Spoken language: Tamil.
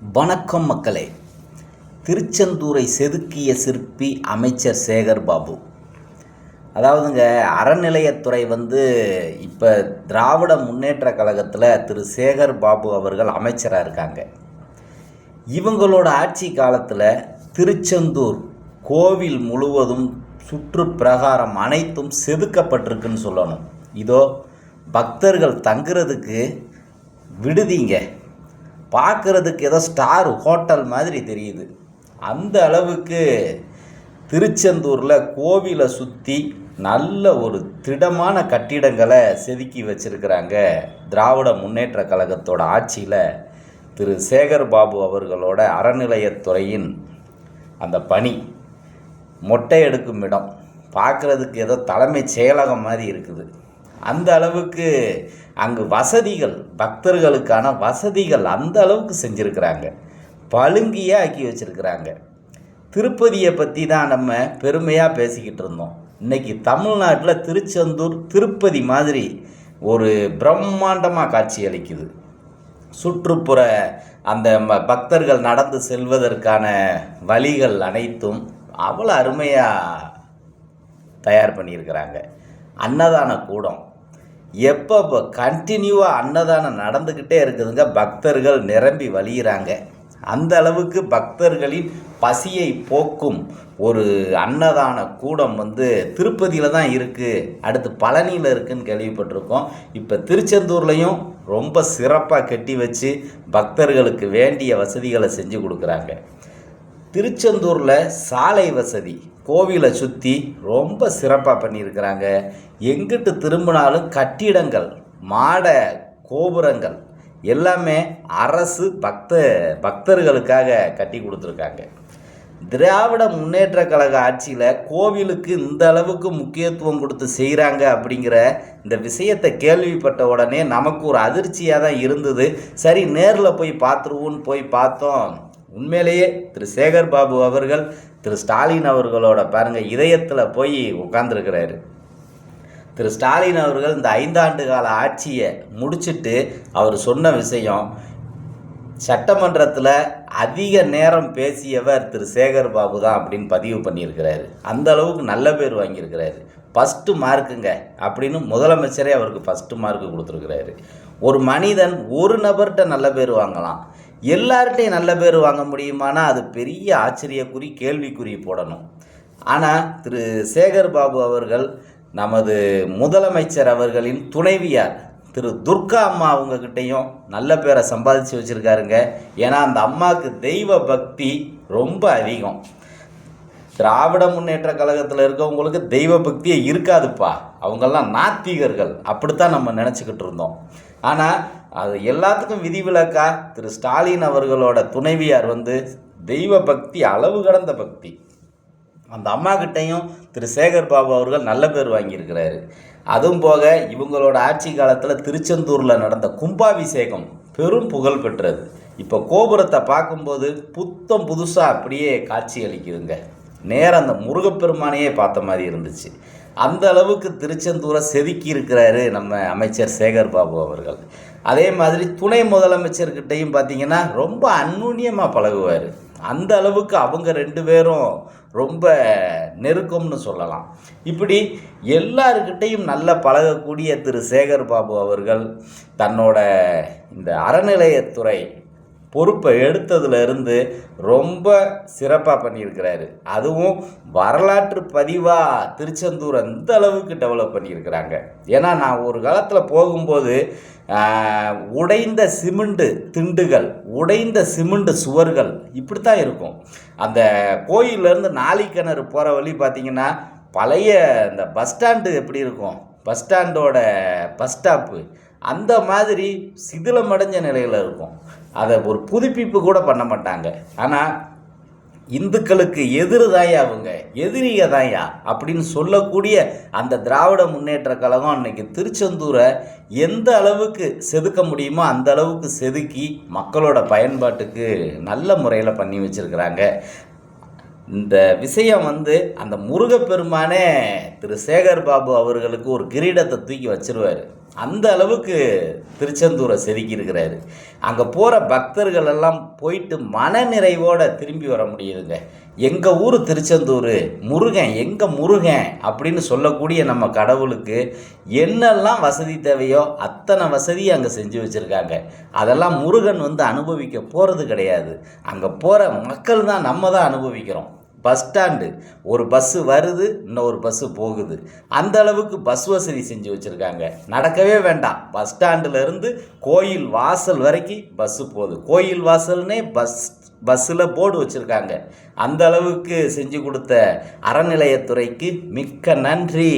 வணக்கம் மக்களே. திருச்செந்தூரை செதுக்கிய சிற்பி அமைச்சர் சேகர் பாபு. அதாவதுங்க, அறநிலையத்துறை இப்போ திராவிட முன்னேற்ற கழகத்தில் திரு சேகர் பாபு அவர்கள் அமைச்சராக இருக்காங்க. இவங்களோட ஆட்சி காலத்தில் திருச்செந்தூர் கோவில் முழுவதும் சுற்று பிரகாரம் அனைத்தும் செதுக்கப்பட்டிருக்குன்னு சொல்லணும். இதோ பக்தர்கள் தங்குறதுக்கு விடுதிங்க, பார்க்குறதுக்கு ஏதோ ஸ்டார் ஹோட்டல் மாதிரி தெரியுது. அந்த அளவுக்கு திருச்செந்தூரில் கோவிலை சுற்றி நல்ல ஒரு திடமான கட்டிடங்களை செதுக்கி வச்சிருக்கிறாங்க. திராவிட முன்னேற்ற கழகத்தோட ஆட்சியில் திரு சேகர் பாபு அவர்களோட அறநிலையத்துறையின் அந்த பணி மொட்டை எடுக்கும் இடம் பார்க்குறதுக்கு ஏதோ தலைமைச் செயலகம் மாதிரி இருக்குது. அந்த அளவுக்கு அங்கு வசதிகள், பக்தர்களுக்கான வசதிகள் அந்த அளவுக்கு செஞ்சுருக்கிறாங்க, பழுங்கியாக ஆக்கி வச்சுருக்கிறாங்க. திருப்பதியை பற்றி தான் நம்ம பெருமையாக பேசிக்கிட்டு இருந்தோம். இன்றைக்கி தமிழ்நாட்டில் திருச்செந்தூர் திருப்பதி மாதிரி ஒரு பிரம்மாண்டமாக காட்சி அளிக்குது. சுற்றுப்புற அந்த பக்தர்கள் நடந்து செல்வதற்கான வழிகள் அனைத்தும் அவ்வளோ அருமையாக தயார் பண்ணியிருக்கிறாங்க. அன்னதான கூடம் எப்போ கண்டினியூவாக அன்னதானம் நடந்துக்கிட்டே இருக்குதுங்க. பக்தர்கள் நிரம்பி வழியிறாங்க. அந்த அளவுக்கு பக்தர்களின் பசியை போக்கும் ஒரு அன்னதான கூடம் திருப்பதியில் தான் இருக்குது. அடுத்து பழனியில் இருக்குதுன்னு கேள்விப்பட்டிருக்கோம். இப்போ திருச்செந்தூர்லேயும் ரொம்ப சிறப்பாக கட்டி வச்சு பக்தர்களுக்கு வேண்டிய வசதிகளை செஞ்சு கொடுக்குறாங்க. திருச்செந்தூரில் சாலை வசதி கோவிலை சுற்றி ரொம்ப சிறப்பாக பண்ணியிருக்கிறாங்க. எங்கிட்டு திரும்பினாலும் கட்டிடங்கள், மாட கோபுரங்கள் எல்லாமே அரசு பக்தர்களுக்காக கட்டி கொடுத்துருக்காங்க. திராவிட முன்னேற்ற கழக ஆட்சியில் கோவிலுக்கு இந்த அளவுக்கு முக்கியத்துவம் கொடுத்து செய்கிறாங்க அப்படிங்கிற இந்த விஷயத்தை கேள்விப்பட்ட உடனே நமக்கு ஒரு அதிர்ச்சியாக தான் இருந்தது. சரி, நேரில் போய் பார்த்துருவோன்னு போய் பார்த்தோம். உண்மையிலேயே திரு சேகர் பாபு அவர்கள் திரு ஸ்டாலின் அவர்களோட பாருங்கள் இதயத்தில் போய் உட்கார்ந்துருக்கிறாரு. திரு ஸ்டாலின் அவர்கள் இந்த 5 ஆண்டு கால ஆட்சியை முடிச்சுட்டு அவர் சொன்ன விஷயம், சட்டமன்றத்தில் அதிக நேரம் பேசியவர் திரு சேகர் பாபு தான் அப்படின்னு பதிவு பண்ணியிருக்கிறாரு. அந்த அளவுக்கு நல்ல பேர் வாங்கியிருக்கிறாரு. ஃபஸ்ட்டு மார்க்குங்க அப்படின்னு முதலமைச்சரே அவருக்கு ஃபஸ்ட்டு மார்க்கு கொடுத்துருக்கிறாரு. ஒரு மனிதன் ஒரு நபர்கிட்ட நல்ல பேர் வாங்கலாம், எல்லார்கிட்டையும் நல்ல பேர் வாங்க முடியுமானா அது பெரிய ஆச்சரியக்குறி, கேள்விக்குறி போடணும். ஆனால் திரு சேகர் பாபு அவர்கள் நமது முதலமைச்சர் அவர்களின் துணைவியார் திரு துர்கா அம்மா அவங்கக்கிட்டையும் நல்ல பேரை சம்பாதிச்சு வச்சுருக்காருங்க. ஏன்னா அந்த அம்மாவுக்கு தெய்வ பக்தி ரொம்ப அதிகம். திராவிட முன்னேற்ற கழகத்தில் இருக்கவங்களுக்கு தெய்வ பக்தியே இருக்காதுப்பா, அவங்கெல்லாம் நாத்திகர்கள் அப்படித்தான் நம்ம நினச்சிக்கிட்டு இருந்தோம். ஆனால் அது எல்லாத்துக்கும் விதிவிலக்கா திரு ஸ்டாலின் அவர்களோட துணைவியார் தெய்வ பக்தி, அளவு கடந்த பக்தி. அந்த அம்மாக்கிட்டையும் திரு சேகர் பாபு அவர்கள் நல்ல பேர் வாங்கியிருக்கிறாரு. அதுவும் போக இவங்களோட ஆட்சி காலத்தில் திருச்செந்தூரில் நடந்த கும்பாபிஷேகம் பெரும் புகழ் பெற்றது. இப்போ கோபுரத்தை பார்க்கும்போது புத்தம் புதுசாக அப்படியே காட்சி அளிக்குதுங்க. நேரம் அந்த முருகப்பெருமானையே பார்த்த மாதிரி இருந்துச்சு. அந்த அளவுக்கு திருச்செந்தூரை செதுக்கி இருக்கிறாரு நம்ம அமைச்சர் சேகர் பாபு அவர்கள். அதே மாதிரி துணை முதலமைச்சர்கிட்டையும் பார்த்திங்கன்னா ரொம்ப அந்நுண்ணியமாக பழகுவார். அந்த அளவுக்கு அவங்க 2 பேரும் ரொம்ப நெருக்கம்னு சொல்லலாம். இப்படி எல்லாருக்கிட்டையும் நல்ல பழகக்கூடிய திரு சேகர் பாபு அவர்கள் தன்னோட இந்த அறநிலையத்துறை பொறுப்பை எடுத்ததுலேருந்து ரொம்ப சிறப்பாக பண்ணியிருக்கிறாரு. அதுவும் வரலாற்று பதிவாக திருச்செந்தூர் அந்த அளவுக்கு டெவலப் பண்ணியிருக்கிறாங்க. ஏன்னா நான் ஒரு காலத்தில் போகும்போது உடைந்த சிமெண்ட் திண்டுகள், உடைந்த சிமெண்ட் சுவர்கள் இப்படி தான் இருக்கும். அந்த கோயிலேருந்து நாளிக்கிணறு போகிற வழி பார்த்திங்கன்னா பழைய இந்த பஸ் ஸ்டாண்டு எப்படி இருக்கும், பஸ் ஸ்டாண்டோட பஸ் ஸ்டாப்பு அந்த மாதிரி சிதிலமடைஞ்ச நிலையில் இருக்கும். அதை ஒரு புதுப்பிப்பு கூட பண்ண மாட்டாங்க. ஆனால் இந்துக்களுக்கு எதிர்தாயா, அவங்க எதிரிக தாயா அப்படின்னு சொல்லக்கூடிய அந்த திராவிட முன்னேற்ற கழகம் அன்றைக்கி திருச்செந்தூரை எந்த அளவுக்கு செதுக்க முடியுமோ அந்த அளவுக்கு செதுக்கி மக்களோட பயன்பாட்டுக்கு நல்ல முறையில் பண்ணி வச்சுருக்கிறாங்க. இந்த விஷயம் அந்த முருகப்பெருமானே திரு சேகர் பாபு அவர்களுக்கு ஒரு கிரீடத்தை தூக்கி வச்சிருவார். அந்த அளவுக்கு திருச்செந்தூரை செதுக்கி இருக்கிறாரு. அங்கே போகிற பக்தர்கள் எல்லாம் போயிட்டு மனநிறைவோடு திரும்பி வர முடியுதுங்க. எங்கள் ஊர் திருச்செந்தூர், முருகன் எங்கள் முருகன் அப்படின்னு சொல்லக்கூடிய நம்ம கடவுளுக்கு என்னெல்லாம் வசதி தேவையோ அத்தனை வசதியை அங்கே செஞ்சு வச்சுருக்காங்க. அதெல்லாம் முருகன் அனுபவிக்க போகிறது கிடையாது. அங்கே போகிற மக்கள் தான், நம்ம தான் அனுபவிக்கிறோம். பஸ் ஸ்டாண்டு, ஒரு பஸ்ஸு வருது, இன்னொரு பஸ்ஸு போகுது. அந்த அளவுக்கு பஸ் வசதி செஞ்சு வச்சுருக்காங்க. நடக்கவே வேண்டாம், பஸ் ஸ்டாண்டுலேருந்து கோயில் வாசல் வரைக்கும் பஸ்ஸு போகுது. கோயில் வாசல்னே பஸ்ஸில் போர்டு வச்சுருக்காங்க. அந்த அளவுக்கு செஞ்சு கொடுத்த அறநிலையத்துறைக்கு மிக்க நன்றி.